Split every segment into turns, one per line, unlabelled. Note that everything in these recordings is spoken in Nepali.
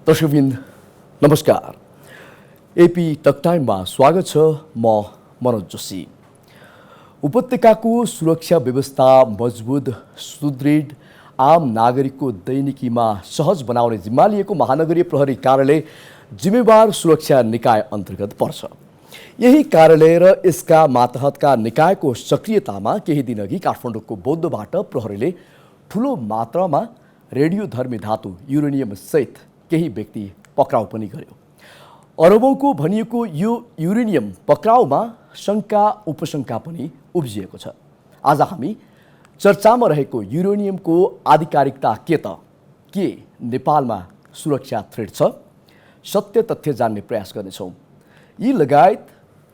दर्शकवृन्द नमस्कार। एपी टक टाइममा स्वागत छ। म मनोज जोशी। उपत्यकाको सुरक्षा व्यवस्था मजबुत सुदृढ आम नागरिकको दैनिकीमा सहज बनाउने जिम्मा लिएको महानगरीय प्रहरी कार्यालय जिम्मेवार सुरक्षा निकाय अन्तर्गत पर्छ। यही कार्यालय र यसका मातहतका निकायको सक्रियतामा केही दिनअघि काठमाडौँको बौद्धबाट प्रहरीले ठूलो मात्रामा रेडियोधर्मी धातु युरेनियम सहित केही व्यक्ति पक्राउ पनि गर्यो। अरबौंको भनिएको यो युरेनियम पक्राउमा शङ्का उपशङ्का पनि उब्जिएको छ। आज हामी चर्चामा रहेको युरेनियमको आधिकारिकता के नेपालमा सुरक्षा थ्रेट छ, सत्य तथ्य जान्ने प्रयास गर्नेछौँ। यी लगायत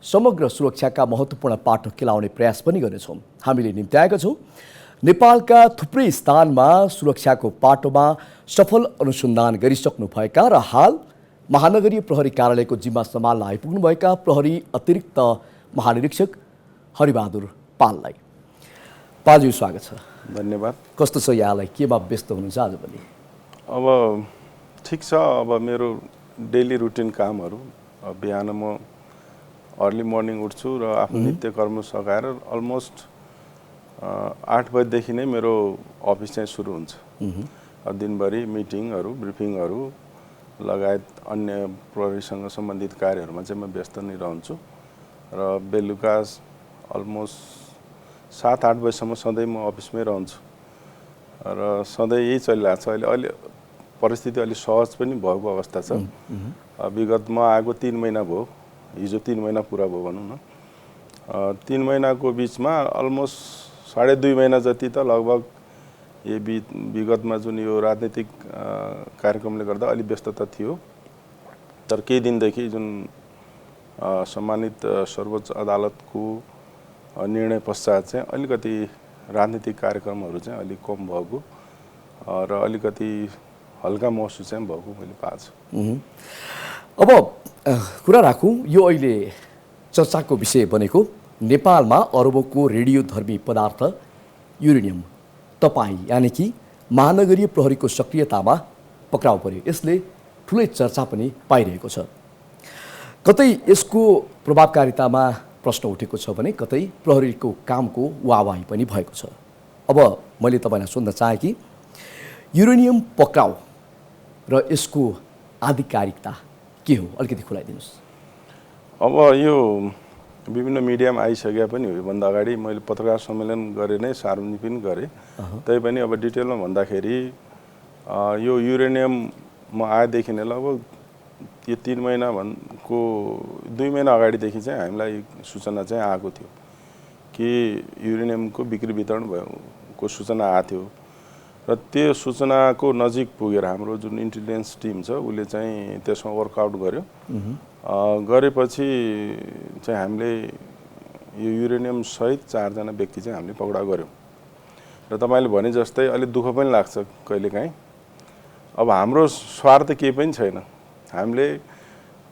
समग्र सुरक्षाका महत्त्वपूर्ण पाटो केलाउने प्रयास पनि गर्नेछौँ। हामीले निम्त्याएका छौँ नेपालका थुप्रै स्थानमा सुरक्षाको पाटोमा सफल अनुसन्धान गरिसक्नुभएका र हाल महानगरीय प्रहरी कार्यालयको जिम्मा सम्हाल्न आइपुग्नुभएका प्रहरी अतिरिक्त महानिरीक्षक हरिबहादुर पाललाई। पालजी स्वागत छ।
धन्यवाद।
कस्तो छ यहाँलाई? केमा व्यस्त हुनुहुन्छ आज पनि?
अब ठिक छ। अब मेरो डेली रुटिन कामहरू, बिहान म अर्ली मर्निङ उठ्छु र आफ्नो नित्य कर्म सकाएर अलमोस्ट 8 बजेदेखि नै मेरो अफिस चाहिँ सुरु हुन्छ। दिनभरि मिटिङहरू, ब्रिफिङहरू लगायत अन्य प्रहरीसँग सम्बन्धित कार्यहरूमा चाहिँ म व्यस्त नै रहन्छु र बेलुका अलमोस्ट 7-8 बजीसम्म सधैँ म अफिसमै रहन्छु र सधैँ यही चलिरहेको छ। अहिले परिस्थिति अलि सहज पनि भएको अवस्था छ। विगतमा आएको 3 महिना भयो, हिजो 3 महिना पुरा भयो भनौँ न। 3 महिनाको बिचमा अलमोस्ट 2.5 महिना जति त लगभग यो विगतमा जुन यो राजनीतिक कार्यक्रमले गर्दा अलि व्यस्तता थियो। तर केही दिनदेखि जुन सम्मानित सर्वोच्च अदालतको निर्णय पश्चात चाहिँ अलिकति राजनीतिक कार्यक्रमहरू चाहिँ अलिक कम भएको र अलिकति हल्का महसुस चाहिँ भएको मैले पाएको छु।
अब कुरा राखौँ, यो अहिले चर्चाको विषय बनेको नेपालमा अरबौंको रेडियोधर्मी पदार्थ युरेनियम तपाईँ यानि कि महानगरीय प्रहरीको सक्रियतामा पक्राउ पर्यो। यसले ठुलै चर्चा पनि पाइरहेको छ। कतै यसको प्रभावकारितामा प्रश्न उठेको छ भने कतै प्रहरीको कामको वाहवाही पनि भएको छ। अब मैले तपाईँलाई सोध्न चाहेँ कि युरेनियम पक्राउ र यसको आधिकारिकता के हो, अलिकति खुलाइदिनुहोस्।
अब यो विभिन्न मिडियामा आइसके पनि हो। योभन्दा अगाडि मैले पत्रकार सम्मेलन गरेर नै सार्वजनिक पनि गरेँ। तैपनि अब डिटेलमा भन्दाखेरि यो युरेनियम आएदेखि नै लगभग यो 3 महिनाको 2 महिना अगाडिदेखि चाहिँ हामीलाई सूचना चाहिँ आएको थियो कि युरेनियमको बिक्री वितरण भएको सूचना आएको थियो र त्यो सूचनाको नजिक पुगेर हाम्रो जुन इन्टेलिजेन्स टिम छ उसले चाहिँ त्यसमा वर्कआउट गर्यो। गरेपछि चाहिँ हामीले यो युरेनियम सहित 4 जना व्यक्ति चाहिँ हामीले पक्राउ गऱ्यौँ र तपाईँले भने जस्तै अलि दुःख पनि लाग्छ कहिलेकाहीँ। अब हाम्रो स्वार्थ केही पनि छैन। हामीले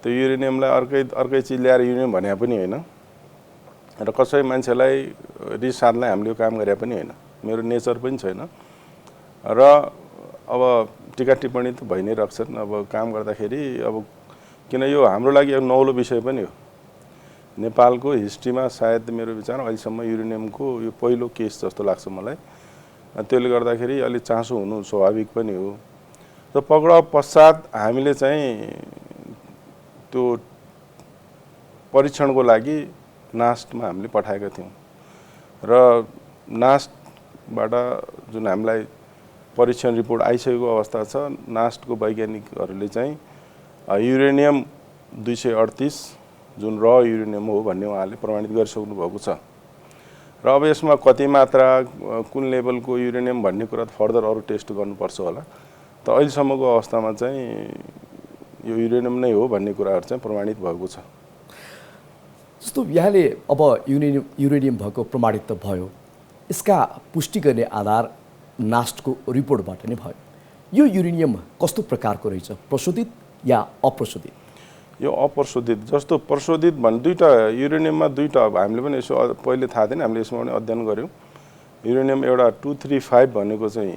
त्यो युरेनियमलाई अर्कै चिज ल्याएर युरेनियम भने पनि होइन र कसै मान्छेलाई रिसार्टलाई हामीले यो काम गरे पनि होइन। मेरो नेचर पनि छैन र अब टिका टिप्पणी त भइ नै राख्छन्। अब काम गर्दाखेरि अब किन यो हाम्रो लागि एक नौलो विषय पनि हो। नेपालको हिस्ट्रीमा सायद मेरो विचारमा अहिलेसम्म युरेनियमको यो पहिलो केस जस्तो लाग्छ मलाई। त्यसले गर्दाखेरि अलिक चासो हुनु स्वाभाविक पनि हो। र पक्राउ पश्चात हामीले चाहिँ त्यो परीक्षणको लागि नास्टमा हामीले पठाएका थियौँ र नास्टबाट जुन हामीलाई परीक्षण रिपोर्ट आइसकेको अवस्था छ, नास्टको वैज्ञानिकहरूले चाहिँ युरेनियम 238 जुन र युरेनियम हो भन्ने उहाँले प्रमाणित गरिसक्नु भएको छ र अब यसमा कति मात्रा कुन लेभलको युरेनियम भन्ने कुरा फर्दर अरू टेस्ट गर्नुपर्छ होला। त अहिलेसम्मको अवस्थामा चाहिँ यो युरेनियम नै हो भन्ने कुराहरू चाहिँ प्रमाणित भएको छ।
जस्तो यहाँले अब युरेनियम भएको प्रमाणित त भयो, यसका पुष्टि गर्ने आधार नास्टको रिपोर्टबाट नै भयो। यो युरेनियम कस्तो प्रकारको रहेछ, प्रशोधित या अप्रशोधित?
यो अप्रशोधित। जस्तो प्रशोधित भने दुईटा युरेनियममा दुईटा हामीले पनि यसो पहिले थाहा थिएन, हामीले यसमा पनि अध्ययन गऱ्यौँ। युरेनियम एउटा 235 भनेको चाहिँ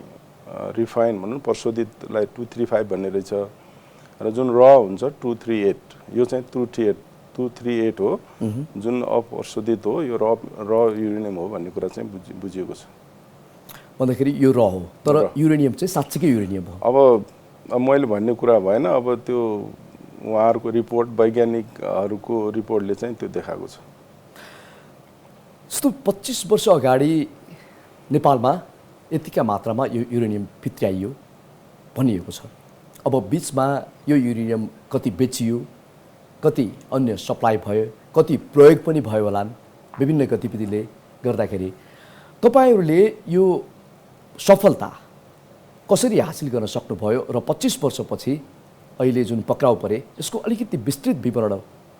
रिफाइन भनौँ, प्रशोधितलाई 235 भन्ने रहेछ र जुन र हुन्छ 238 यो चाहिँ 238 हो जुन अप्रशोधित हो यो र युरेनियम हो भन्ने कुरा चाहिँ बुझिएको छ
भन्दाखेरि यो र हो तर युरेनियम चाहिँ साँच्चीकै युरेनियम हो
अब मैले भन्ने कुरा भएन अब त्यो उहाँहरूको रिपोर्ट वैज्ञानिकहरूको रिपोर्टले चाहिँ त्यो देखाएको छ
जस्तो 25 वर्ष अगाडि नेपालमा यतिका मात्रामा यो युरेनियम भित्र्याइयो भनिएको छ अब बिचमा यो युरेनियम कति बेचियो कति अन्य सप्लाई भयो कति प्रयोग पनि भयो होलान् विभिन्न गतिविधिले गर्दाखेरि तपाईहरूले यो सफलता कसरी हासिल गर्न सक्नुभयो र 25 वर्षपछि अहिले जुन पक्राउ परे यसको अलिकति विस्तृत विवरण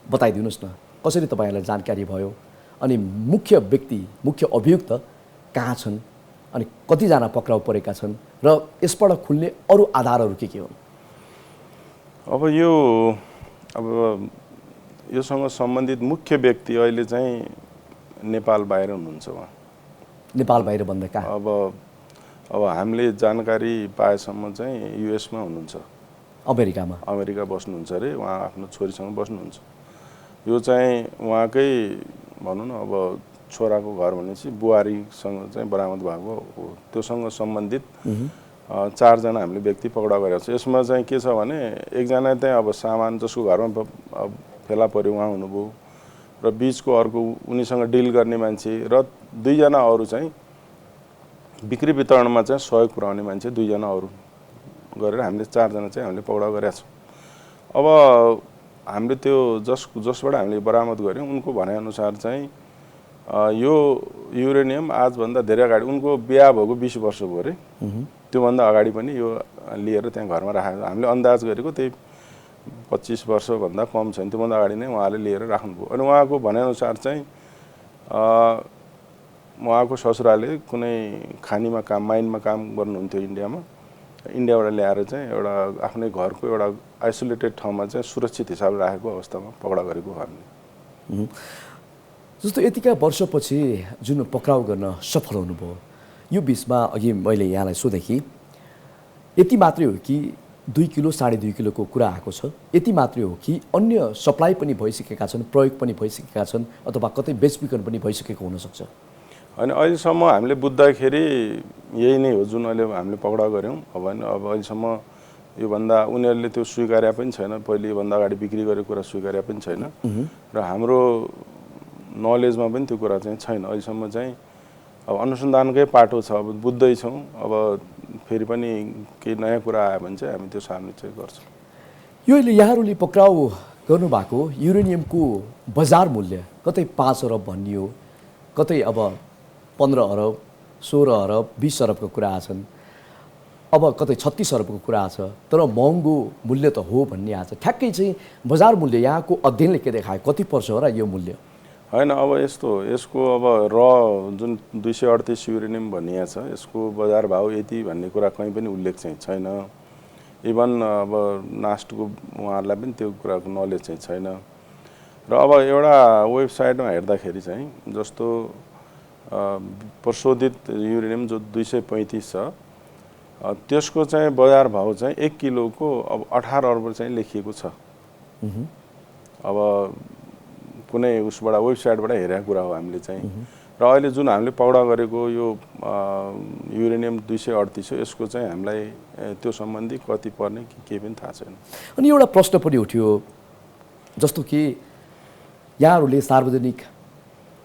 बताइदिनुहोस् न कसरी तपाईँहरूलाई जानकारी भयो अनि मुख्य व्यक्ति मुख्य अभियुक्त कहाँ छन् अनि कतिजना पक्राउ परेका छन् र यसबाट खुल्ने अरू आधारहरू के हुन्
अब योसँग सम्बन्धित मुख्य व्यक्ति अहिले चाहिँ नेपाल बाहिर हुनुहुन्छ उहाँ
नेपाल बाहिर भन्दा कहाँ
अब हामीले जानकारी पाएसम्म चाहिँ युएसमा हुनुहुन्छ
अमेरिका
बस्नुहुन्छ अरे उहाँ आफ्नो छोरीसँग बस्नुहुन्छ यो चाहिँ उहाँकै भनौँ न अब छोराको घर भनेपछि बुहारीसँग चाहिँ बरामद भएको हो त्योसँग सम्बन्धित 4 जना हामीले व्यक्ति पक्राउ गरेका छौँ यसमा चाहिँ के छ भने एकजना चाहिँ अब सामान जसको घरमा फेला पर्यो उहाँ हुनुभयो र बिचको अर्को उनीसँग डिल गर्ने मान्छे र 2 जना अरू चाहिँ बिक्री वितरणमा चाहिँ सहयोग पुर्याउने मान्छे 2 जना अरू गरेर हामीले 4 जना चाहिँ हामीले पक्राउ गरेका छौँ अब हामीले त्यो जसबाट हामीले बरामद गऱ्यौँ उनको भनाइअनुसार चाहिँ यो युरेनियम आजभन्दा धेरै अगाडि उनको बिहा भएको 20 वर्ष भयो अरे त्योभन्दा अगाडि पनि यो लिएर त्यहाँ घरमा राखेको हामीले अन्दाज गरेको त्यही 25 वर्षभन्दा कम छैन त्योभन्दा अगाडि नै उहाँले लिएर राख्नुभयो अनि उहाँको भनाइअनुसार चाहिँ उहाँको ससुराले कुनै खानीमा काम माइनमा काम गर्नुहुन्थ्यो इन्डियाबाट ल्याएर चाहिँ एउटा आफ्नै घरको एउटा आइसोलेटेड ठाउँमा चाहिँ सुरक्षित हिसाबले राखेको अवस्थामा पक्राउ गरेको हो हामीले
जस्तो यतिका वर्षपछि जुन पक्राउ गर्न सफल हुनुभयो यो बिचमा अघि मैले यहाँलाई सोधेँ कि यति मात्रै हो कि 2 किलो 2.5 किलोको कुरा आएको छ यति मात्रै हो कि अन्य सप्लाई पनि भइसकेका छन् प्रयोग पनि भइसकेका छन् अथवा कतै बेचबिखन पनि भइसकेको हुनसक्छ
अनि अहिलेसम्म हामीले बुझ्दाखेरि यही नै हो जुन अहिले हामीले पक्राउ गऱ्यौँ अब अहिलेसम्म योभन्दा उनीहरूले त्यो स्वीकार्या पनि छैन पहिले योभन्दा अगाडि बिक्री गरेको कुरा स्वीकार्या पनि छैन र हाम्रो नलेजमा पनि त्यो कुरा चाहिँ छैन अहिलेसम्म चाहिँ अब अनुसन्धानकै पाटो छ अब बुझ्दैछौँ अब फेरि पनि केही नयाँ कुरा आयो भने चाहिँ हामी त्यो सामने चाहिँ गर्छौँ
यो अहिले यहाँहरूले पक्राउ गर्नुभएको युरेनियमको बजार मूल्य कतै 5 अरब भनियो कतै अब 15 अरब 16 अरब 20 अरबको कुरा छन् अब कतै 36 अरबको कुरा छ तर महँगो मूल्य त हो भन्ने आछ ठ्याक्कै चाहिँ बजार मूल्य यहाँको अध्ययनले के देखायो कति पर्छ हो र यो मूल्य
हैन अब यसको अब र जुन 238 युरेनियम भनिएको छ यसको बजार भाव यति भन्ने कुरा कहीँ पनि उल्लेख चाहिँ छैन इभन अब नास्टको उहाँहरूलाई पनि त्यो कुराको नलेज चाहिँ छैन र अब एउटा वेबसाइटमा हेर्दाखेरि चाहिँ जस्तो प्रशोधित युरेनियम जो 235 छ त्यसको चाहिँ बजार भाव चाहिँ 1 किलोको अब 18 अर्ब चाहिँ लेखिएको छ अब कुनै उसबाट वेबसाइटबाट हेरेको कुरा हो हामीले चाहिँ र अहिले जुन हामीले पक्राउ गरेको यो युरेनियम 238 हो यसको चाहिँ हामीलाई त्यो सम्बन्धी कति पर्ने केही पनि थाहा छैन
अनि एउटा प्रश्न पनि उठ्यो जस्तो कि यहाँहरूले सार्वजनिक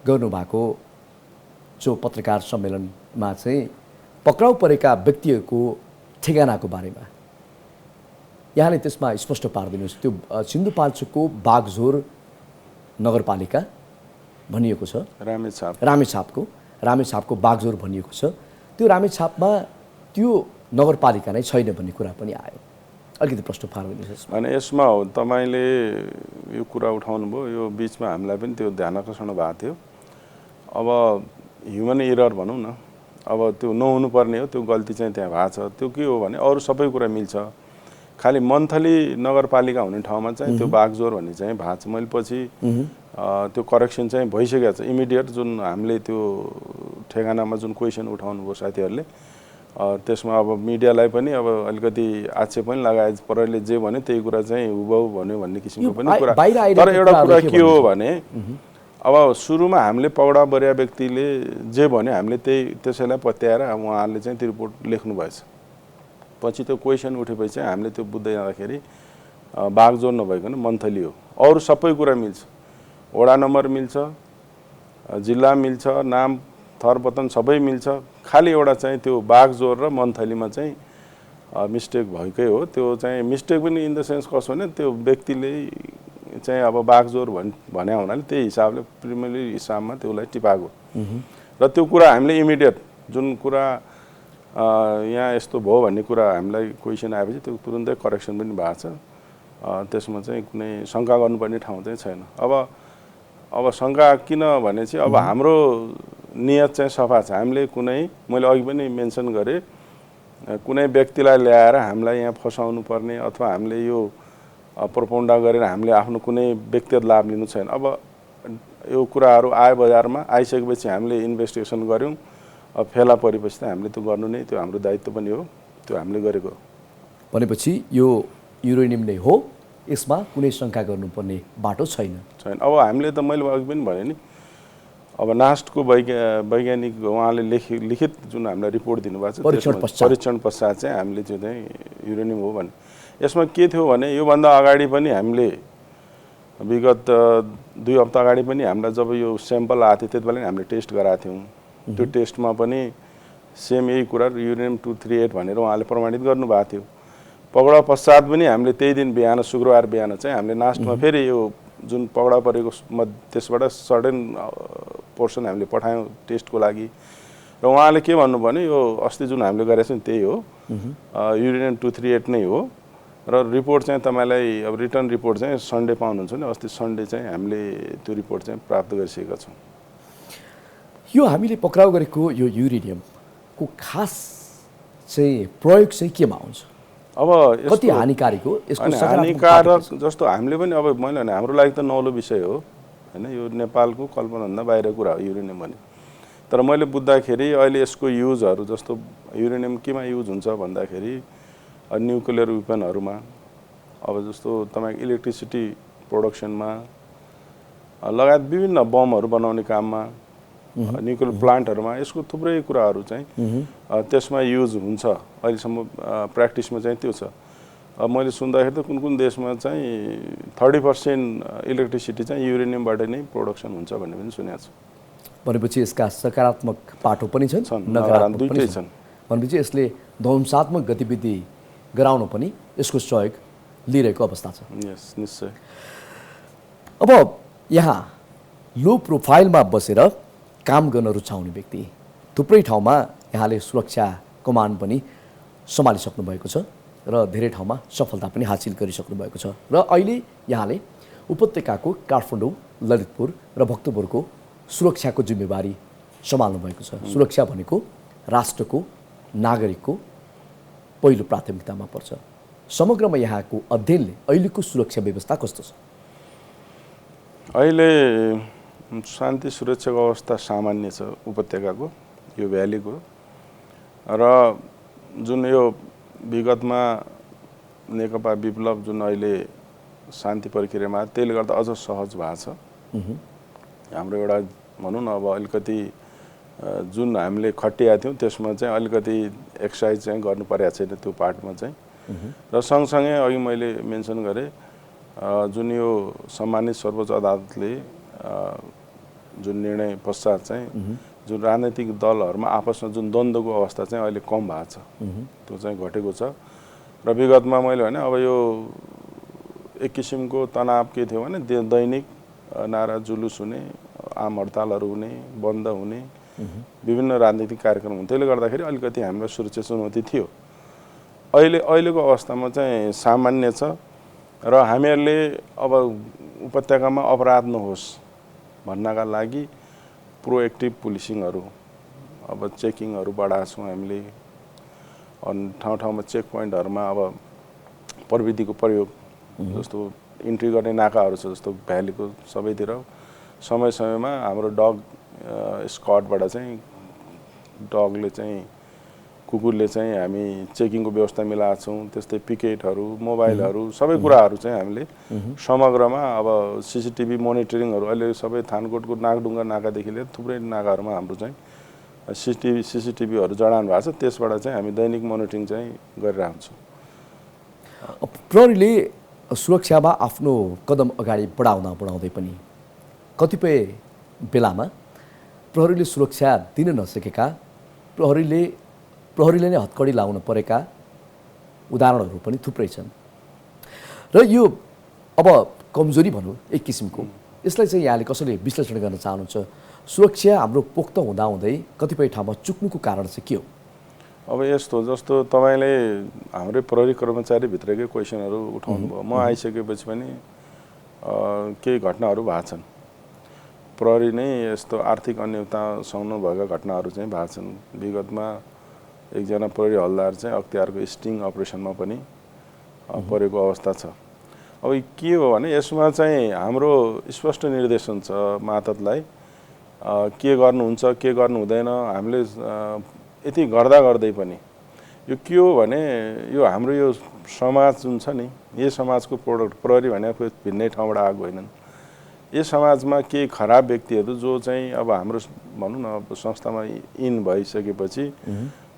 गर्नुभएको जो पत्रकार सम्मेलनमा चाहिँ पक्राउ परेका व्यक्तिहरूको ठेगानाको बारेमा यहाँले त्यसमा स्पष्ट पारिदिनुहोस् त्यो सिन्धुपाल्चोकको बागझोर नगरपालिका भनिएको छ रामेछापको बागझोर भनिएको छ त्यो रामेछापमा त्यो नगरपालिका नै छैन भन्ने कुरा पनि आयो अलिकति प्रश्न पारिदिनुहोस्
अनि यसमा हो तपाईँले यो कुरा उठाउनु भयो यो बिचमा हामीलाई पनि त्यो ध्यान आकर्षण भएको थियो अब ह्युमन एरर भनौँ न अब त्यो नहुनुपर्ने हो त्यो गल्ती चाहिँ त्यहाँ भएको छ त्यो के हो भने अरू सबै कुरा मिल्छ खालि मन्थली नगरपालिका हुने ठाउँमा चाहिँ त्यो बागझोर भन्ने चाहिँ भएको छ मैले पछि त्यो करेक्सन चाहिँ भइसकेको छ इमिडिएट जुन हामीले त्यो ठेगानामा जुन क्वेसन उठाउनु भयो साथीहरूले त्यसमा अब मिडियालाई पनि अब अलिकति आक्षेप पनि लगाए प्रहरीले जे भन्यो त्यही कुरा चाहिँ हुबहु भन्यो भन्ने किसिमको पनि कुरा। तर एउटा कुरा के हो भने अब सुरुमा हामीले पगडा बरिया व्यक्तिले जे भन्यो हामीले त्यसैलाई पत्याएर उहाँहरूले चाहिँ त्यो रिपोर्ट लेख्नु भएछ। पछि त्यो क्वेसन उठेपछि चाहिँ हामीले त्यो बुझ्दै जाँदाखेरि बागजोर नभइकन मन्थली हो। अरू सबै कुरा मिल्छ, वडा नम्बर मिल्छ, जिल्ला मिल्छ, नाम थरपतन सबै मिल्छ, खालि एउटा चाहिँ त्यो बागजोर र मन्थलीमा चाहिँ मिस्टेक भएकै हो। त्यो चाहिँ मिस्टेक पनि इन द सेन्स कसो भने त्यो व्यक्तिले चाहिँ अब बागजोर भन्या हुनाले त्यही हिसाबले प्रिमिनरी हिसाबमा त्यसलाई टिपाएको र त्यो कुरा हामीले इमिडिएट जुन कुरा यहाँ यस्तो भयो भन्ने कुरा हामीलाई क्वेसन आएपछि त्यो तुरुन्तै करेक्सन पनि भएको छ। त्यसमा चाहिँ कुनै शङ्का गर्नुपर्ने ठाउँ चाहिँ छैन। अब शङ्का किन भने चाहिँ अब हाम्रो नियत चाहिँ सफा छ। हामीले कुनै मैले अघि पनि मेन्सन गरेँ कुनै व्यक्तिलाई ल्याएर हामीलाई यहाँ फसाउनु पर्ने अथवा हामीले यो प्रोपोगन्डा गरेर हामीले आफ्नो कुनै व्यक्तिगत लाभ लिनु छैन। अब यो कुराहरू आयो बजारमा, आइसकेपछि हामीले इन्भेस्टिगेसन गऱ्यौँ, अब फेला परेपछि त हामीले त्यो गर्नु नै त्यो हाम्रो दायित्व पनि हो, त्यो हामीले गरेको।
भनेपछि यो युरेनियम नै हो, यसमा कुनै शङ्का गर्नुपर्ने बाटो छैन।
अब हामीले त मैले अघि पनि भने नि अब नास्टको वैज्ञानिक उहाँले लिखित जुन हामीलाई रिपोर्ट दिनुभएको छ परीक्षण पश्चात चाहिँ हामीले त्यो चाहिँ युरेनियम हो भने। यसमा के थियो भने योभन्दा अगाडि पनि हामीले विगत 2 हप्ता अगाडि पनि हामीलाई जब यो स्याम्पल आएको थियो त्यति बेला हामीले टेस्ट गराएको थियौँ। त्यो टेस्टमा पनि सेम यही कुरा युरेनियम 238 भनेर उहाँले प्रमाणित गर्नुभएको थियो। पगडा पश्चात पनि हामीले त्यही दिन बिहान शुक्रबार बिहान चाहिँ हामीले नास्टमा फेरि यो जुन पगडा परेको त्यसबाट सर्टेन पोर्सन हामीले पठायौँ टेस्टको लागि र उहाँले के भन्नु भने यो अस्ति जुन हामीले गरेको छौँ त्यही हो, युरेनियम 238 नै हो र रिपोर्ट चाहिँ तपाईँलाई अब रिटर्न रिपोर्ट चाहिँ सन्डे पाउनुहुन्छ नि। अस्ति सन्डे चाहिँ हामीले त्यो रिपोर्ट चाहिँ प्राप्त गरिसकेका छौँ।
यो हामीले पक्राउ गरेको यो युरेनियमको खास चाहिँ प्रयोग चाहिँ केमा हुन्छ?
अब
कति हानिकारक हो? यसको
हानिकारक जस्तो हामीले पनि अब मैले भने हाम्रो लागि त नौलो विषय हो हैन, यो नेपालको कल्पनाभन्दा बाहिर कुरा हो युरेनियम भने। तर मैले बुझ्दाखेरि अहिले यसको युजहरू जस्तो युरेनियम केमा युज हुन्छ भन्दाखेरि न्युक्लियर वेपनहरूमा, अब जस्तो तपाईँको इलेक्ट्रिसिटी प्रोडक्सनमा लगायत विभिन्न बमहरू बनाउने काममा, न्युक्लियर प्लान्टहरूमा यसको थुप्रै कुराहरू चाहिँ त्यसमा युज हुन्छ। अहिलेसम्म प्र्याक्टिसमा चाहिँ त्यो छ। अब मैले सुन्दाखेरि त कुन कुन देशमा चाहिँ 30% इलेक्ट्रिसिटी चाहिँ युरेनियमबाट नै प्रोडक्सन हुन्छ भन्ने पनि सुनेको छु।
भनेपछि यसका सकारात्मक पाटो पनि छन्,
नकारात्मक दुईटै छन्।
भनेपछि यसले ध्वंसात्मक गतिविधि गराउन पनि यसको सहयोग लिइरहेको अवस्था छ।
यस, निश्चय।
अब यहाँ लो प्रोफाइलमा बसेर काम गर्न रुचाउने व्यक्ति थुप्रै ठाउँमा यहाँले सुरक्षा कमान्ड पनि सम्हालिसक्नु भएको छ र धेरै ठाउँमा सफलता पनि हासिल गरिसक्नु भएको छ र अहिले यहाँले उपत्यकाको काठमाडौँ, ललितपुर र भक्तपुरको सुरक्षाको जिम्मेवारी सम्हाल्नु भएको छ। सुरक्षा भनेको राष्ट्रको, नागरिकको पहिलो प्राथमिकतामा पर्छ। समग्रमा यहाँको अध्ययनले अहिलेको सुरक्षा व्यवस्था कस्तो छ?
अहिले शान्ति सुरक्षाको अवस्था सामान्य छ उपत्यकाको, यो भ्यालीको। र जुन यो विगतमा नेकपा विप्लव जुन अहिले शान्ति प्रक्रियामा त्यसले गर्दा अझ सहज भएको छ। हाम्रो एउटा भनौँ न अब अलिकति जुन हामीले खटिया थियौँ त्यसमा चाहिँ अलिकति एक्सर्साइज चाहिँ गर्नु परेको छैन त्यो पार्टमा चाहिँ। र सँगसँगै अघि मैले मेन्सन गरेँ जुन यो सम्मानित सर्वोच्च अदालतले जुन निर्णय पश्चात चाहिँ जुन राजनैतिक दलहरूमा आपसमा जुन द्वन्द्वको अवस्था चाहिँ अहिले कम भएको छ, त्यो चाहिँ घटेको छ। र विगतमा मैले भने अब यो एक किसिमको तनाव के थियो भने दैनिक नारा जुलुस हुने, आम हडतालहरू हुने, बन्द हुने, विभिन्न राजनीतिक कार्यक्रम हुन्। त्यसले गर्दाखेरि अलिकति हाम्रो सुरक्षा चुनौती थियो। अहिलेको अवस्थामा चाहिँ सामान्य छ र हामीहरूले अब उपत्यकामा अपराध नहोस् भन्नका लागि प्रोएक्टिभ पुलिसिङहरू अब चेकिङहरू बढाएको छौँ हामीले। अनि ठाउँ ठाउँमा चेक पोइन्टहरूमा अब प्रविधिको प्रयोग जस्तो इन्ट्री गर्ने नाकाहरू छ जस्तो भ्यालीको सबैतिर समय समयमा हाम्रो डग स्क्वाडबाट चाहिँ डगले चाहिँ कुकुरले चाहिँ हामी चेकिङको व्यवस्था मिलाएको छौँ। त्यस्तै पिकेटहरू, मोबाइलहरू सबै कुराहरू चाहिँ हामीले समग्रमा अब सीसीटीभी मोनिटरिङहरू अहिले सबै थानकोटको नागढुङ्गा नाकादेखि लिएर थुप्रै नाकाहरूमा हाम्रो चाहिँ सीसीटीभीहरू जडान भएको छ। त्यसबाट चाहिँ हामी दैनिक मोनिटरिङ चाहिँ गरिरहन्छौँ।
प्रहरीले सुरक्षामा आफ्नो कदम अगाडि बढाउँदै पनि कतिपय बेलामा प्रहरीले सुरक्षा दिन नसकेका प्रहरीले नै हत्कडी लाउन परेका उदाहरणहरू पनि थुप्रै छन् र यो अब कमजोरी भनौँ एक किसिमको। यसलाई चाहिँ यहाँले कसरी विश्लेषण गर्न चाहनुहुन्छ? सुरक्षा हाम्रो पोख्त हुँदाहुँदै कतिपय ठाउँमा चुक्नुको कारण चाहिँ के हो?
अब यस्तो जस्तो तपाईँले हाम्रै प्रहरी कर्मचारीभित्रकै क्वेसनहरू उठाउनु भयो। म आइसकेपछि पनि केही घटनाहरू भएको छन्। प्रहरी नै यस्तो आर्थिक अनियमिततासँग भएका घटनाहरू चाहिँ भएको छन्। विगतमा एकजना प्रहरी हल्दार चाहिँ अख्तियारको स्टिङ अपरेसनमा पनि परेको अवस्था छ। अब के हो भने यसमा चाहिँ हाम्रो स्पष्ट निर्देशन छ मातहतलाई के गर्नुहुन्छ के गर्नु हुँदैन। हामीले यति गर्दै पनि यो के हो भने यो हाम्रो यो समाज जुन छ नि, यो समाजको प्रोडक्ट प्रहरी भने भिन्नै ठाउँबाट आएको होइनन्। यो समाजमा केही खराब व्यक्तिहरू जो चाहिँ अब हाम्रो भनौँ न अब संस्थामा इन भइसकेपछि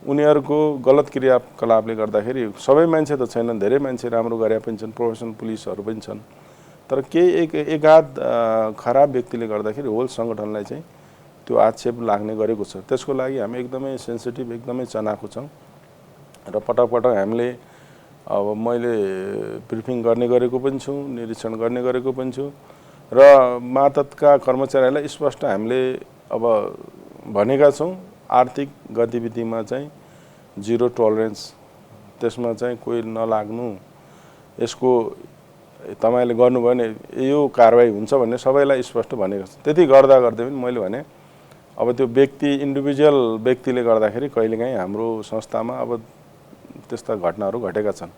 उनीहरूको गलत क्रियाकलापले गर्दाखेरि सबै मान्छे त छैनन्, धेरै मान्छे राम्रो गरे पनि छन्, प्रोफेसनल पुलिसहरू पनि छन्। तर केही एकाध खराब व्यक्तिले गर्दाखेरि होल सङ्गठनलाई चाहिँ त्यो आक्षेप लाग्ने गरेको छ। त्यसको लागि हामी एकदमै सेन्सिटिभ, एकदमै चनाखो छौँ र पटक पटक हामीले अब मैले ब्रिफिङ गर्ने गरेको पनि छु, निरीक्षण गर्ने गरेको पनि छु र मातहतका कर्मचारीहरूलाई स्पष्ट हामीले अब भनेका छौँ आर्थिक गतिविधिमा चाहिँ जिरो टलरेन्स, त्यसमा चाहिँ कोही नलाग्नु, यसको तपाईँले गर्नुभयो भने यो कारबाही हुन्छ भन्ने सबैलाई स्पष्ट भनेको छ। त्यति गर्दा पनि मैले भने अब त्यो व्यक्ति इन्डिभिजुअल व्यक्तिले गर्दाखेरि कहिलेकाहीँ हाम्रो संस्थामा अब त्यस्ता घटनाहरू घटेका छन्।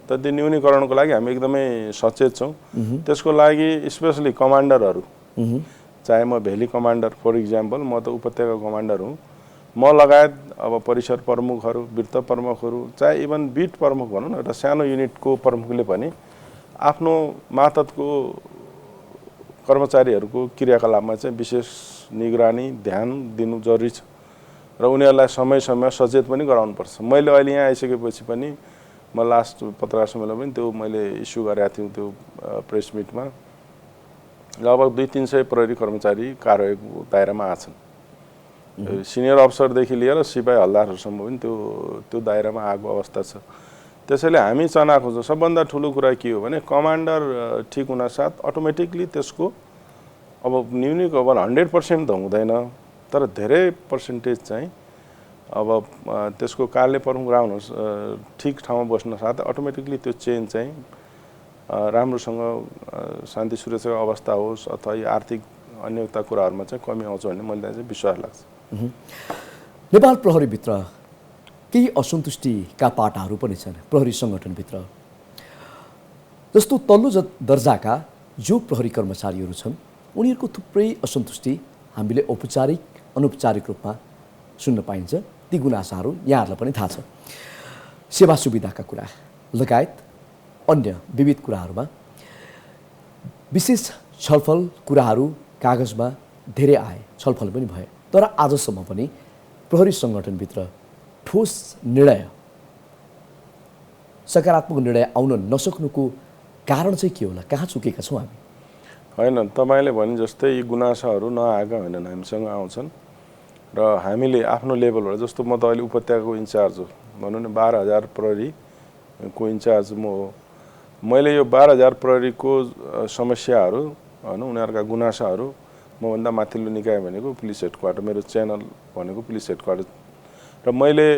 तर त्यो न्यूनीकरणको लागि हामी एकदमै सचेत छौँ। त्यसको लागि स्पेसली कमान्डरहरू, चाहे म भेली कमान्डर फर इक्जाम्पल, म त उपत्यका कमान्डर हुँ, म लगायत अब परिसर प्रमुखहरू, वृत्त प्रमुखहरू, चाहे इभन बिट प्रमुख भनौँ न, एउटा सानो युनिटको प्रमुखले पनि आफ्नो मातहतको कर्मचारीहरूको क्रियाकलापमा चाहिँ विशेष निगरानी ध्यान दिनु जरुरी छ र उनीहरूलाई समय सचेत पनि गराउनुपर्छ। मैले अहिले यहाँ आइसकेपछि पनि म लास्ट पत्रकार सम्मेलनमा पनि त्यो मैले इस्यु गरेको थिएँ। त्यो प्रेस मिटमा लगभग 200-300 प्रहरी कर्मचारी कारबाहीको दायरामा आछन्। सिनियर अफसरदेखि लिएर सिपाही हल्दारहरूसम्म पनि त्यो दायरामा आएको अवस्था छ। त्यसैले हामी चनाखो छौँ। सबभन्दा ठुलो कुरा के हो भने कमान्डर ठिक हुनासाथ अटोमेटिकली त्यसको अब न्यूनीको अब 100% त हुँदैन, तर धेरै पर्सेन्टेज चाहिँ अब त्यसको कार्य प्रमुख राख्नु ठिक ठाउँमा बस्न साथ अटोमेटिकली त्यो चेन चाहिँ राम्रोसँग शान्ति सुरक्षाको अवस्था होस् अथवा आर्थिक अनियमितता कुराहरूमा चाहिँ कमी आउँछ भन्ने मलाई चाहिँ विश्वास लाग्छ।
नेपाल प्रहरीभित्र केही असन्तुष्टिका पाटाहरू पनि छन् प्रहरी सङ्गठनभित्र। जस्तो तल्लो दर्जाका जो प्रहरी कर्मचारीहरू छन् उनीहरूको थुप्रै असन्तुष्टि हामीले औपचारिक अनौपचारिक रूपमा सुन्न पाइन्छ। ती गुनासाहरू यहाँहरूलाई पनि थाहा छ। सेवा सुविधाका कुरा लगायत अन्य विविध कुराहरूमा विशेष छलफल कुराहरू कागजमा धेरै आए, छलफल पनि भए, तर आजसम्म पनि प्रहरी सङ्गठनभित्र ठोस निर्णय, सकारात्मक निर्णय आउन नसक्नुको कारण चाहिँ के होला? कहाँ चुकेका छौँ हामी?
होइन, तपाईँले भने जस्तै यी गुनासाहरू नआएका होइनन्, हामीसँग आउँछन् र हामीले आफ्नो लेभलबाट, जस्तो म त अहिले उपत्यकाको इन्चार्ज हो, भनौँ न 12,000 प्रहरीको इन्चार्ज म हो। मैले यो 12,000 प्रहरीको समस्याहरू होइन, उनीहरूका गुनासाहरू, मभन्दा माथिल्लो निकाय भनेको पुलिस हेडक्वार्टर, मेरो च्यानल भनेको पुलिस हेडक्वार्टर र मैले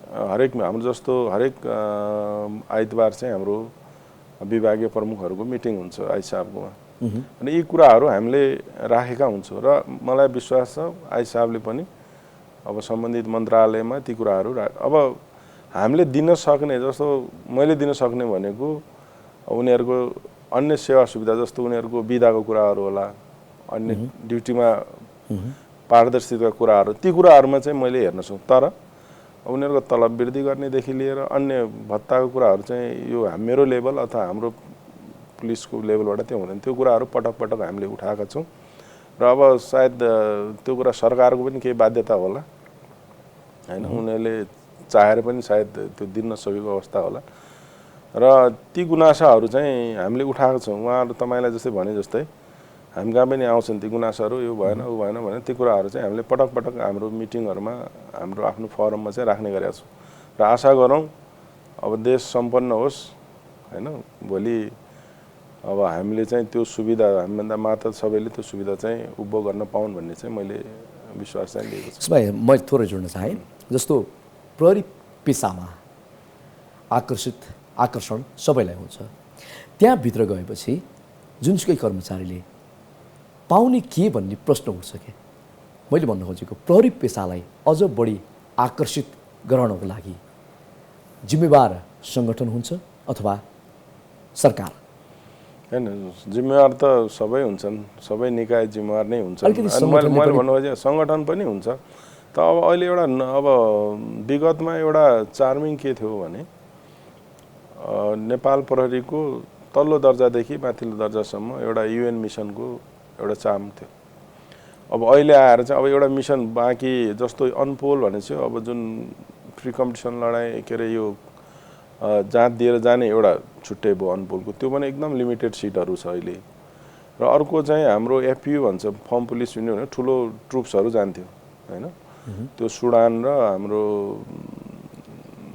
हरेक हाम्रो जस्तो हरेक आइतबार चाहिँ हाम्रो विभागीय प्रमुखहरूको मिटिङ हुन्छ आई साहबकोमा अनि यी कुराहरू हामीले राखेका हुन्छौँ र मलाई विश्वास छ आई साहबले पनि अब सम्बन्धित मन्त्रालयमा ती कुराहरू अब हामीले दिन सक्ने, जस्तो मैले दिन सक्ने भनेको उनीहरूको अन्य सेवा सुविधा, जस्तो उनीहरूको बिदाको कुराहरू होला, अन्य ड्युटीमा पारदर्शिताका कुराहरू, ती कुराहरूमा चाहिँ मैले हेर्न सक्छु। तर उनीहरूको तलब वृद्धि गर्नेदेखि लिएर अन्य भत्ताको कुराहरू चाहिँ यो मेरो लेभल अथवा हाम्रो पुलिसको लेभलबाट त्यो हुँदैन। त्यो कुराहरू पटक पटक हामीले उठाएका छौँ र अब सायद त्यो कुरा सरकारको पनि केही बाध्यता होला हैन, उनीहरूले चाहेर पनि सायद त्यो दिन नसकेको अवस्था होला र ती गुनासाहरू चाहिँ हामीले उठाएको छौँ। उहाँहरू तपाईँलाई जस्तै भने जस्तै हामी कहाँ पनि आउँछन् ती गुनासाहरू, यो भएन ऊ भएन भने ती कुराहरू चाहिँ हामीले पटक पटक हाम्रो मिटिङहरूमा हाम्रो आफ्नो फोरममा चाहिँ राख्ने गरेका छौँ र आशा गरौँ अब देश सम्पन्न होस् हैन, भोलि अब हामीले चाहिँ त्यो सुविधा हामीभन्दा मात्र सबैले त्यो सुविधा चाहिँ उपभोग गर्न पाउन् भन्ने चाहिँ मैले विश्वास चाहिँ लिएको छु।
त्यसो भए म थोरै जोड्न चाहेँ, जस्तो प्रहरी पेसामा आकर्षण सबैलाई हुन्छ, त्यहाँभित्र गएपछि जुनसुकै कर्मचारीले पाउने के भन्ने प्रश्न उठ्छ कि मैले भन्न खोजेको प्रहरी पेसालाई अझ बढी आकर्षित गराउनको लागि जिम्मेवार सङ्गठन हुन्छ अथवा सरकार?
हैन, जिम्मेवार त सबै हुन्छन्, सबै निकाय जिम्मेवार नै हुन्छन्। मैले भन्नु खोजेँ सङ्गठन पनि हुन्छ। त अब अहिले एउटा अब विगतमा एउटा चार्मिङ के थियो भने नेपाल प्रहरीको तल्लो दर्जादेखि माथिल्लो दर्जासम्म एउटा युएन मिसनको एउटा चाम थियो। अब अहिले आएर चाहिँ अब एउटा मिसन बाँकी जस्तो अनपोल भनेपछि अब जुन फ्री कम्पिटिसन लडाइँ के अरे यो जाँच दिएर जाने एउटा छुट्टै भयो अनपोलको, त्यो पनि एकदम लिमिटेड सिटहरू छ अहिले। र अर्को चाहिँ हाम्रो एफयु भन्छ, फर्म पुलिस युनियन भने ठुलो ट्रुप्सहरू जान्थ्यो हैन, त्यो सुडान र हाम्रो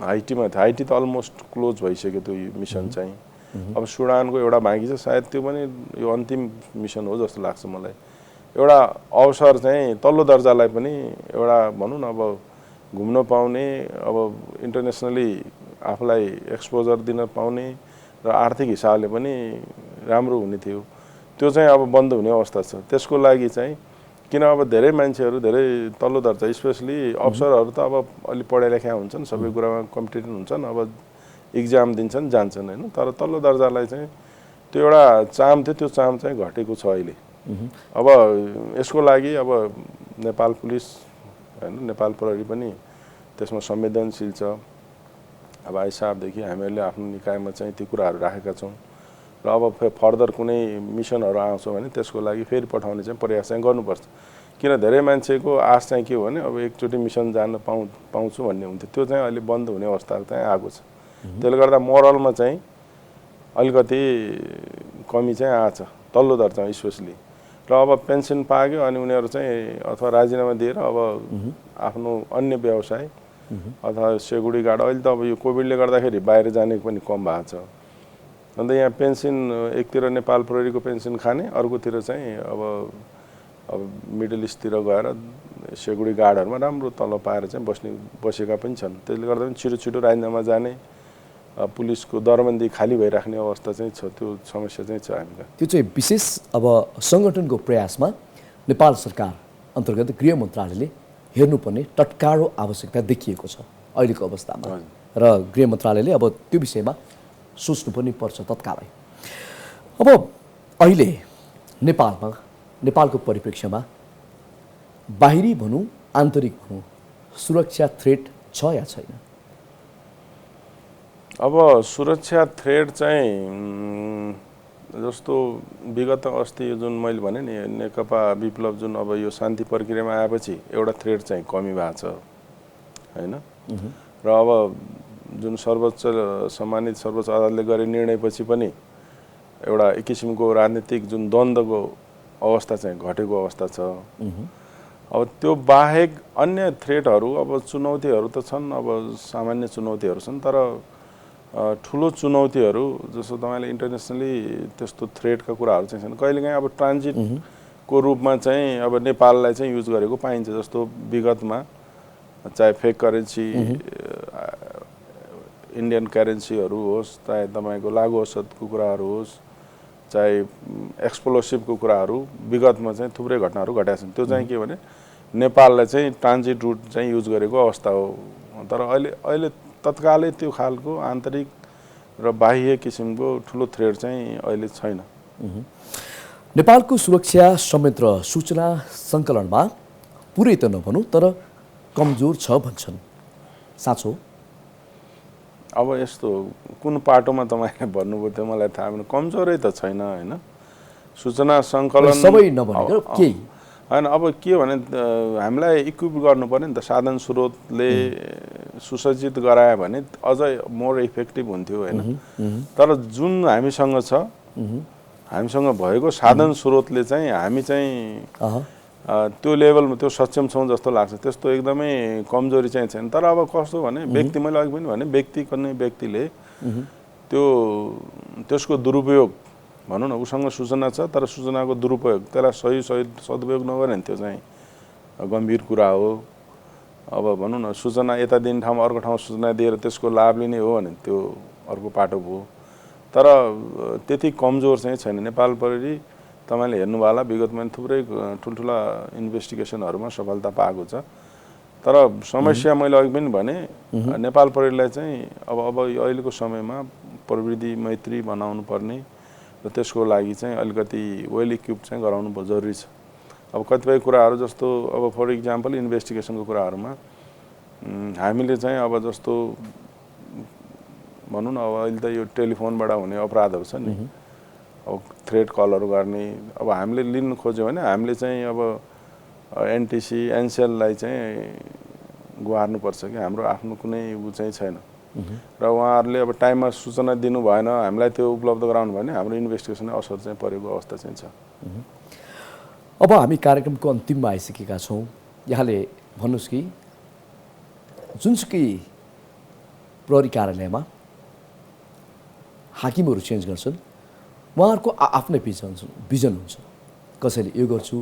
हाइटीमा थियो। हाइटी त अलमोस्ट क्लोज भइसक्यो त्यो मिसन चाहिँ। अब सुडानको एउटा बाँकी छ, सायद त्यो पनि यो अन्तिम मिसन हो जस्तो लाग्छ मलाई। एउटा अवसर चाहिँ तल्लो दर्जालाई पनि एउटा भनौँ न अब घुम्न पाउने, अब इन्टरनेसनली आफूलाई एक्सपोजर दिन पाउने र आर्थिक हिसाबले पनि राम्रो हुने थियो, त्यो चाहिँ अब बन्द हुने अवस्था छ। त्यसको लागि चाहिँ किन अब धेरै मान्छेहरू धेरै तल्लो दर्जा स्पेसली अफसरहरू त अब अलि पढाइ लेखा हुन्छन्, सबै कुरामा कम्पिटेन्ट हुन्छन्, अब इक्जाम दिन्छन् जान्छन् हैन, तर तल्लो दर्जालाई चाहिँ त्यो एउटा चाम थियो, त्यो चाम चाहिँ घटेको छ अहिले। अब यसको लागि अब नेपाल पुलिस हैन, नेपाल प्रहरी पनि त्यसमा संवेदनशील छ। अब आइसाबदेखि हामीहरूले आफ्नो निकायमा चाहिँ ती कुराहरू राखेका छौँ र अब फर्दर कुनै मिसनहरू आउँछ भने त्यसको लागि फेरि पठाउने चाहिँ प्रयास चाहिँ गर्नुपर्छ। किन धेरै मान्छेको आश चाहिँ के हो भने अब एकचोटि मिसन जान पाउँछु भन्ने हुन्थ्यो, त्यो चाहिँ अहिले बन्द हुने अवस्था चाहिँ आएको छ। त्यसले गर्दा मोरलमा चाहिँ अलिकति कमी चाहिँ आएछ तल्लो दर्जामा स्पेसली। र अब पेन्सन पाक्यो अनि उनीहरू चाहिँ अथवा राजीनामा दिएर अब आफ्नो अन्य व्यवसाय अथवा सेक्युरिटी गार्ड, अहिले त अब यो कोभिडले गर्दाखेरि बाहिर जाने पनि कम भएको छ। अन्त यहाँ पेन्सन एकतिर नेपाल प्रहरीको पेन्सन खाने, अर्कोतिर चाहिँ अब मिडल इस्टतिर गएर सेक्युरिटी गार्डहरूमा राम्रो तलब पाएर चाहिँ बसेका पनि छन्। त्यसले गर्दा पनि छिटो छिटो राजीनामा जाने, पुलिसको दरबन्दी खाली भइराख्ने अवस्था चाहिँ छ। त्यो समस्या चाहिँ छ हामीलाई।
त्यो चाहिँ विशेष अब सङ्गठनको प्रयासमा नेपाल सरकार अन्तर्गत गृह मन्त्रालयले हेर्नुपर्ने तत्कालो आवश्यकता देखिएको छ अहिलेको अवस्थामा, र गृह मन्त्रालयले अब त्यो विषयमा सोच्नु पनि पर्छ तत्कालै। अब अहिले नेपालको परिप्रेक्ष्यमा बाहिरी भनौँ आन्तरिक भनौँ सुरक्षा थ्रेट छ या छैन?
अब सुरक्षा थ्रेट चाहिँ जस्तो विगत अस्ति जुन मैले भने नि नेकपा विप्लव जुन अब यो शान्ति प्रक्रियामा आएपछि एउटा थ्रेट चाहिँ कमी भएको छ हैन। र अब जुन सम्मानित सर्वोच्च अदालतले गरे निर्णयपछि पनि एउटा एक किसिमको राजनीतिक जुन द्वन्द्वको अवस्था चाहिँ घटेको अवस्था छ। अब त्यो बाहेक अन्य थ्रेटहरू अब चुनौतीहरू त छन्, अब सामान्य चुनौतीहरू छन्, तर ठुलो चुनौतीहरू जस्तो तपाईँले इन्टरनेसनली त्यस्तो थ्रेटका कुराहरू चाहिँ छन्। कहिलेकाहीँ अब ट्रान्जिटको रूपमा चाहिँ अब नेपाललाई चाहिँ युज गरेको पाइन्छ। जस्तो विगतमा चाहे फेक करेन्सी इन्डियन करेन्सीहरू होस्, चाहे तपाईँको लागु औषधको कुराहरू होस्, चाहे एक्सप्लोसिभको कुराहरू विगतमा चाहिँ थुप्रै घटनाहरू घटेका छन्। त्यो चाहिँ के भने नेपाललाई चाहिँ ट्रान्जिट रुट चाहिँ युज गरेको अवस्था हो। तर अहिले तत्कालै त्यो खालको आन्तरिक र बाह्य किसिमको ठुलो थ्रेट चाहिँ अहिले छैन।
नेपालको सुरक्षा संयन्त्र सूचना सङ्कलनमा पुरै त नभनौँ तर कमजोर छ भन्छन्। साँचो?
अब यस्तो कुन पाटोमा तपाईँले भन्नुभयो त्यो मलाई थाहा भएन। कमजोरै त छैन होइन, सूचना सङ्कलन
सबै नभनेको केही
होइन। अब के भने हामीलाई इक्विप गर्नु पर्यो नि त, साधन स्रोतले सुसज्जित गरायो भने अझ मोर इफेक्टिभ हुन्थ्यो होइन। तर जुन हामीसँग छ, हामीसँग भएको साधन स्रोतले चाहिँ हामी चाहिँ त्यो लेभलमा त्यो सक्षम छौँ जस्तो लाग्छ। त्यस्तो एकदमै कमजोरी चाहिँ छैन। तर अब कस्तो भने व्यक्ति, मैले अघि पनि भने कुनै व्यक्तिले त्यसको दुरुपयोग भनौँ न, उसँग सूचना छ तर सूचनाको दुरुपयोग, त्यसलाई सही सदुपयोग नगर्यो भने त्यो चाहिँ गम्भीर कुरा हो। अब भनौँ न सूचना यता दिने ठाउँमा अर्को ठाउँमा सूचना दिएर त्यसको लाभ लिने हो भने त्यो अर्को पाटो भयो। तर त्यति कमजोर चाहिँ छैन। नेपाल प्रहरी तपाईँले हेर्नुभयो होला विगतमा थुप्रै ठुल्ठुला इन्भेस्टिगेसनहरूमा सफलता पाएको छ। तर समस्या मैले अघि पनि भने नेपाल प्रहरीलाई चाहिँ अब अहिलेको समयमा प्रविधि मैत्री बनाउनु पर्ने र त्यसको लागि चाहिँ अलिकति वेल इक्विप चाहिँ गराउनु जरुरी छ। अब कतिपय कुराहरू जस्तो अब फर इक्जाम्पल इन्भेस्टिगेसनको कुराहरूमा हामीले चाहिँ अब जस्तो भनौँ न, अब अहिले त यो टेलिफोनबाट हुने अपराधहरू छ नि, अब थ्रेट कलहरू गर्ने, अब हामीले लिन खोज्यो भने हामीले चाहिँ अब एनटिसी एनसिएललाई चाहिँ गुहार्नुपर्छ कि हाम्रो आफ्नो कुनै ऊ चाहिँ छैन। र उहाँहरूले अब टाइममा सूचना दिनु भएन, हामीलाई त्यो उपलब्ध गराउनु भयो भने हाम्रो इन्भेस्टिगेसन असर चाहिँ परेको अवस्था चाहिँ छ।
अब हामी कार्यक्रमको अन्तिममा आइसकेका छौँ। यहाँले भन्नुहोस् कि जुनसुकै प्रहरी कार्यालयमा हाकिमहरू चेन्ज गर्छन्, उहाँहरूको आफ्नै भिजन हुन्छ। कसैले यो गर्छु,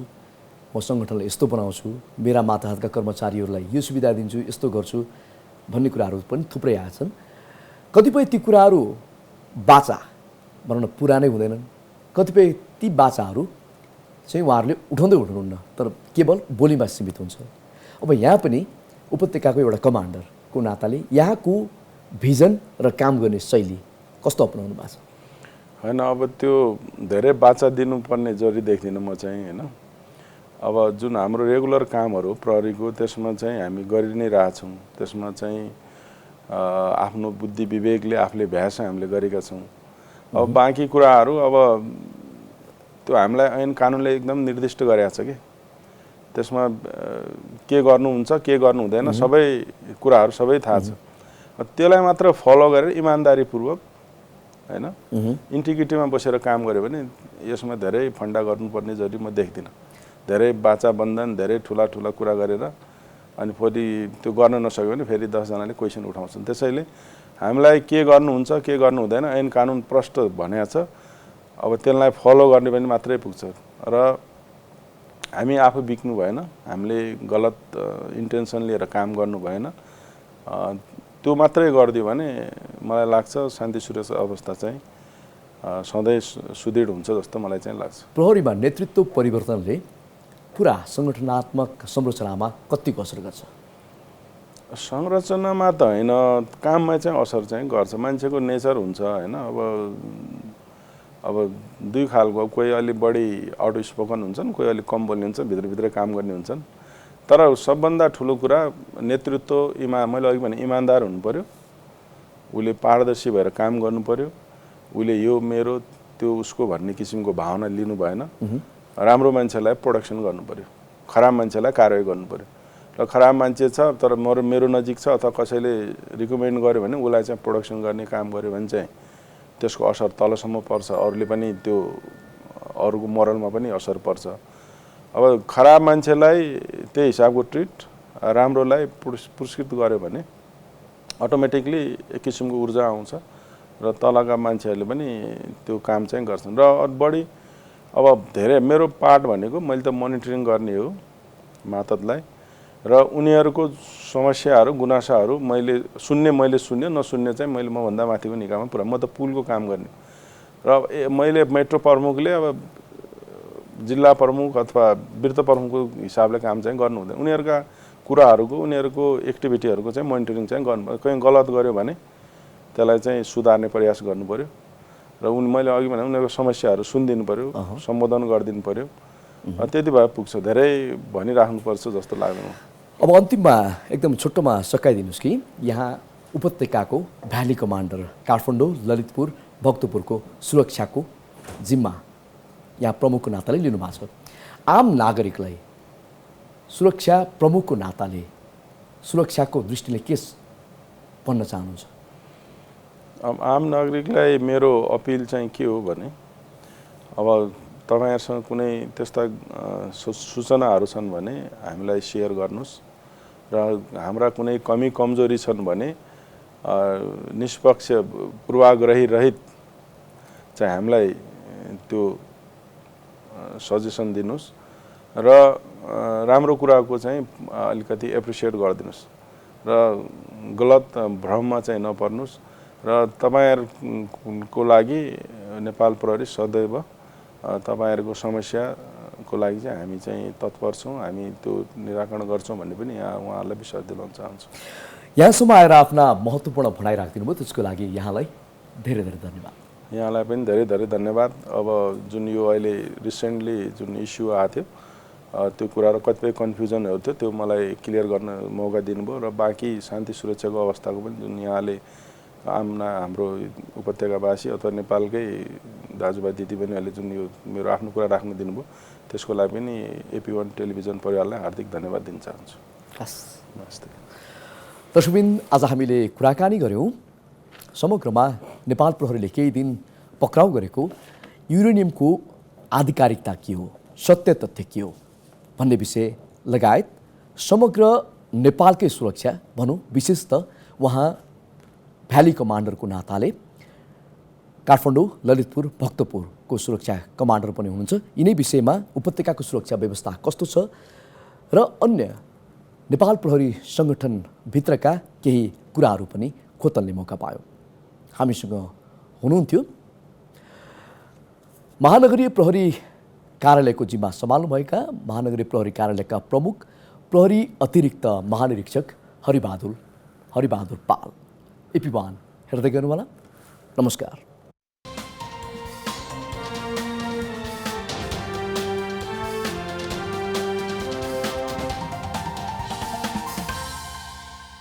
म सङ्गठनलाई यस्तो बनाउँछु, मेरा माताहतका कर्मचारीहरूलाई यो सुविधा दिन्छु, यस्तो गर्छु भन्ने कुराहरू पनि थुप्रै आएछन्। कतिपय ती कुराहरू बाचा भनौँ न पुरानै हुँदैनन्, कतिपय ती बाचाहरू चाहिँ उहाँहरूले उठाउनुहुन्न, तर केवल बोलीमा सीमित हुन्छ। अब यहाँ पनि उपत्यकाको एउटा कमान्डरको नाताले यहाँको भिजन र काम गर्ने शैली कस्तो अपनाउनु भएको छ?
होइन, अब त्यो धेरै बाचा दिनुपर्ने जरुरी देख्दिनँ म चाहिँ होइन। अब जुन हाम्रो रेगुलर कामहरू प्रहरीको त्यसमा चाहिँ हामी गरि नै रहेछौँ। त्यसमा चाहिँ आफ्नो बुद्धि विवेकले आफूले भ्यास हामीले गरेका छौँ। अब बाँकी कुराहरू अब त्यो हामीलाई ऐन कानुनले एकदम निर्दिष्ट गरेको छ कि त्यसमा के गर्नुहुन्छ के गर्नु हुँदैन सबै कुराहरू सबै थाहा छ। त्यसलाई मात्र फलो गरेर इमान्दारीपूर्वक होइन इन्टिग्रिटीमा बसेर काम गर्यो भने यसमा धेरै फन्डा गर्नुपर्ने जरुरी म देख्दिनँ। धेरै बाचा बन्धन, धेरै ठुला ठुला कुरा गरेर अनि फेरि त्यो गर्न नसक्यो भने फेरि 10 जनाले क्वेसन उठाउँछन्। त्यसैले हामीलाई के गर्नुहुन्छ के गर्नु हुँदैन ऐन कानुन प्रष्ट भनेको छ। अब त्यसलाई फलो गर्ने पनि मात्रै पुग्छ र हामी आफू बिक्नु भएन, हामीले गलत इन्टेन्सन लिएर काम गर्नु भएन। त्यो मात्रै गरिदियो भने मलाई लाग्छ शान्ति सुरक्षा अवस्था चाहिँ सधैँ सुदृढ हुन्छ जस्तो मलाई चाहिँ लाग्छ।
प्रहरीमा नेतृत्व परिवर्तनले पुरा सङ्गठनात्मक संरचनामा कतिको असर गर्छ?
संरचनामा त होइन, काममा चाहिँ असर चाहिँ गर्छ। मान्छेको नेचर हुन्छ होइन। अब दुई खालको, कोही अलि बढी आउट स्पोकन हुन्छन्, कोही अलिक कम बोल्ने हुन्छन्, भित्रभित्रै काम गर्ने हुन्छन्। तर सबभन्दा ठुलो कुरा नेतृत्व मैले अघि भने इमान्दार हुनु पर्यो, उसले पारदर्शी भएर काम गर्नु पर्यो, उसले यो मेरो त्यो उसको भन्ने किसिमको भावना लिनु भएन। राम्रो मान्छेलाई प्रोडक्सन गर्नु पर्यो, खराब मान्छेलाई कारवाही गर्नु पर्यो। र खराब मान्छे छ तर मेरो नजिक छ अथवा कसैले रिकमेन्ड गर्यो भने उसलाई चाहिँ प्रोडक्सन गर्ने काम गर्यो भने चाहिँ त्यसको असर तलसम्म पर्छ, अरूले पनि त्यो अरूको मोरलमा पनि असर पर्छ। अब खराब मान्छेलाई त्यही हिसाबको ट्रिट, राम्रोलाई पुरस्कृत गर्यो भने अटोमेटिकली एक किसिमको ऊर्जा आउँछ र तलका मान्छेहरूले पनि त्यो काम चाहिँ गर्छन्। र बढी अब धेरै मेरो पार्ट भनेको मैले त मोनिटरिङ गर्ने हो मातहतलाई र उनीहरूको समस्याहरू गुनासाहरू मैले सुन्ने नसुन्ने चाहिँ मैले मभन्दा माथिको निकायमा पुरा, म त पुलको काम गर्ने र मैले मेट्रो प्रमुखले अब जिल्ला प्रमुख अथवा वृत्त प्रमुखको हिसाबले काम चाहिँ गर्नु हुँदैन। उनीहरूका कुराहरूको उनीहरूको एक्टिभिटीहरूको चाहिँ मोनिटरिङ चाहिँ गर्नु, कहीँ गलत गर्यो भने त्यसलाई चाहिँ सुधार्ने प्रयास गर्नु पर्यो र मैले अघि भने उनीहरूको समस्याहरू सुनिदिनु पर्यो, सम्बोधन गरिदिनु पर्यो। त्यति भए पुग्छ, धेरै भनिराख्नुपर्छ जस्तो लाग्दैन।
अब अन्तिममा एकदम छोटोमा सकाइदिनुहोस् कि यहाँ उपत्यकाको भ्याली कमान्डर काठमाडौँ ललितपुर भक्तपुरको सुरक्षाको जिम्मा यहाँ प्रमुखको नाताले लिनुभएको छ। आम नागरिकलाई सुरक्षा प्रमुखको नाताले सुरक्षाको दृष्टिले के भन्न चाहनुहुन्छ?
अब आम नागरिकलाई मेरो अपिल चाहिँ के हो भने अब तपाईँहरूसँग कुनै त्यस्ता सूचनाहरू छन् भने हामीलाई सेयर गर्नुहोस् र हाम्रा कुनै कमी कमजोरी छन् भने निष्पक्ष पूर्वाग्रही रहित चाहिँ हामीलाई त्यो सजेसन दिनुहोस् र राम्रो कुराको चाहिँ अलिकति एप्रिसिएट गरिदिनुहोस् र गलत भ्रममा चाहिँ नपर्नुहोस् र तपाईँहरूको लागि नेपाल प्रहरी सदैव तपाईँहरूको समस्याको लागि चाहिँ हामी चाहिँ तत्पर छौँ, हामी त्यो निराकरण गर्छौँ भन्ने पनि यहाँ उहाँहरूलाई विश्वास दिलाउन चाहन्छु।
यहाँसम्म आएर आफ्ना महत्त्वपूर्ण भनाइ राखिदिनु भयो, त्यसको लागि यहाँलाई धेरै धेरै धन्यवाद।
यहाँलाई पनि धेरै धेरै धन्यवाद। अब जुन यो अहिले रिसेन्टली जुन इस्यु आएको थियो त्यो कुराहरू कतिपय कन्फ्युजनहरू थियो, त्यो मलाई क्लियर गर्न मौका दिनुभयो र बाँकी शान्ति सुरक्षाको अवस्थाको पनि जुन यहाँले हाम्रो उपत्यकावासी अथवा नेपालकै दाजुभाइ दिदीबहिनीहरूले जुन यो मेरो आफ्नो कुरा राख्न दिनुभयो त्यसको लागि पनि AP1 टेलिभिजन परिवारलाई हार्दिक धन्यवाद दिन चाहन्छु।
हस्,
नमस्ते।
दर्शकबिन, आज हामीले कुराकानी गऱ्यौँ समग्रमा नेपाल प्रहरीले केही दिन पक्राउ गरेको युरेनियमको आधिकारिकता के हो, सत्य तथ्य के हो भन्ने विषय लगायत समग्र नेपालकै सुरक्षा भनौँ, विशेष त उहाँ भ्याली कमान्डरको नाताले काठमाडौँ ललितपुर भक्तपुरको सुरक्षा कमान्डर पनि हुनुहुन्छ। यिनै विषयमा उपत्यकाको सुरक्षा व्यवस्था कस्तो छ र अन्य नेपाल प्रहरी सङ्गठनभित्रका केही कुराहरू पनि खोतल्ने मौका पायो। हामीसँग हुनुहुन्थ्यो महानगरीय प्रहरी कार्यालयको जिम्मा सम्हाल्नुभएका महानगरीय प्रहरी कार्यालयका प्रमुख प्रहरी अतिरिक्त महानिरीक्षक हरिबहादुर पाल। AP1 हेर्दै गर्नुहोला। नमस्कार।